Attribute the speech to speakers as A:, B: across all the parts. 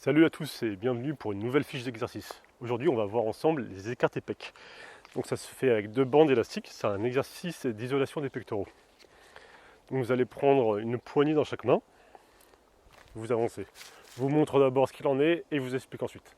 A: Salut à tous et bienvenue pour une nouvelle fiche d'exercice. Aujourd'hui on va voir ensemble les écartés pecs. Donc ça se fait avec 2 bandes élastiques, c'est un exercice d'isolation des pectoraux. Donc vous allez prendre une poignée dans chaque main, vous avancez. Je vous montre d'abord ce qu'il en est et je vous explique ensuite.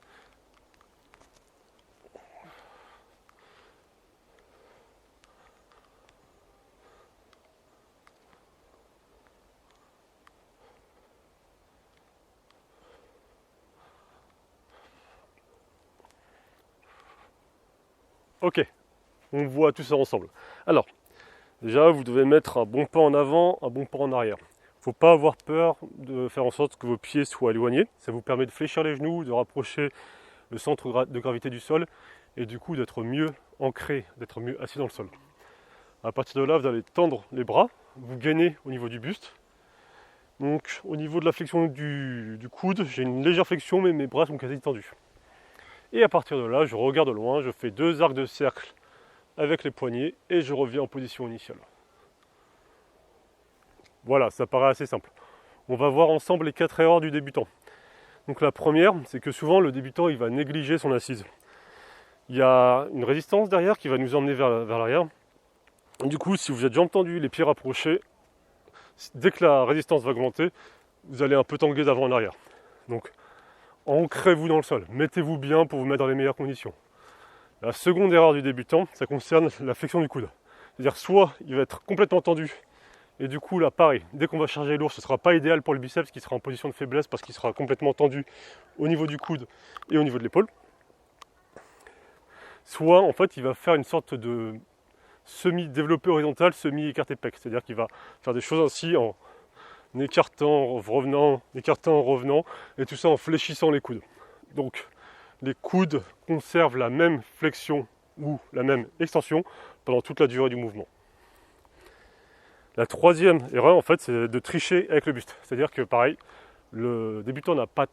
A: Ok, on voit tout ça ensemble. Alors, déjà vous devez mettre un bon pas en avant, un bon pas en arrière. Il ne faut pas avoir peur de faire en sorte que vos pieds soient éloignés. Ça vous permet de fléchir les genoux, de rapprocher le centre de gravité du sol et du coup d'être mieux ancré, d'être mieux assis dans le sol. À partir de là, vous allez tendre les bras, vous gainez au niveau du buste. Donc au niveau de la flexion du coude, j'ai une légère flexion mais mes bras sont quasi tendus. Et à partir de là, je regarde loin, je fais 2 arcs de cercle avec les poignets et je reviens en position initiale. Voilà, ça paraît assez simple. On va voir ensemble les 4 erreurs du débutant. Donc la première, c'est que souvent le débutant il va négliger son assise. Il y a une résistance derrière qui va nous emmener vers l'arrière. Du coup, si vous êtes jambes tendues, les pieds rapprochés, dès que la résistance va augmenter, vous allez un peu tanguer d'avant en arrière. Donc, ancrez-vous dans le sol, mettez-vous bien pour vous mettre dans les meilleures conditions. La seconde erreur du débutant, ça concerne la flexion du coude. C'est-à-dire soit il va être complètement tendu, et du coup là pareil, dès qu'on va charger lourd, ce ne sera pas idéal pour le biceps qui sera en position de faiblesse parce qu'il sera complètement tendu au niveau du coude et au niveau de l'épaule. Soit en fait il va faire une sorte de semi-développé horizontal, semi-écarté pec. C'est-à-dire qu'il va faire des choses ainsi en écartant, en revenant, et tout ça en fléchissant les coudes. Donc les coudes conservent la même flexion ou la même extension pendant toute la durée du mouvement. La troisième erreur, en fait, c'est de tricher avec le buste. C'est-à-dire que, pareil, le débutant n'a pas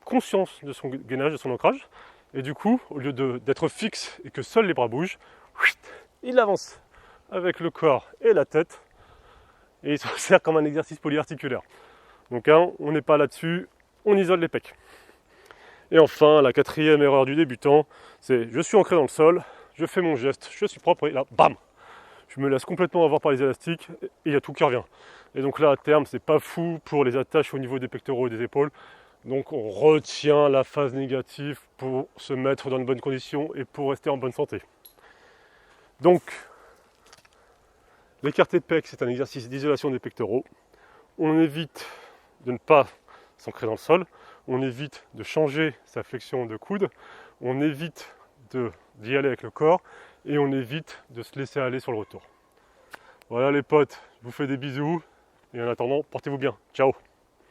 A: conscience de son gainage, de son ancrage, et du coup, au lieu d'être fixe et que seuls les bras bougent, il avance avec le corps et la tête, et il se sert comme un exercice polyarticulaire. Donc, on n'est pas là-dessus, on isole les pecs. Et enfin, la quatrième erreur du débutant, c'est je suis ancré dans le sol, je fais mon geste, je suis propre, et là, bam, je me laisse complètement avoir par les élastiques et il y a tout qui revient. Et donc là, à terme, c'est pas fou pour les attaches au niveau des pectoraux et des épaules. Donc on retient la phase négative pour se mettre dans de bonnes conditions et pour rester en bonne santé. Donc, l'écarté pec, c'est un exercice d'isolation des pectoraux. On évite de ne pas s'ancrer dans le sol. On évite de changer sa flexion de coude. On évite d'y aller avec le corps. Et on évite de se laisser aller sur le retour. Voilà les potes, je vous fais des bisous. Et en attendant, portez-vous bien. Ciao.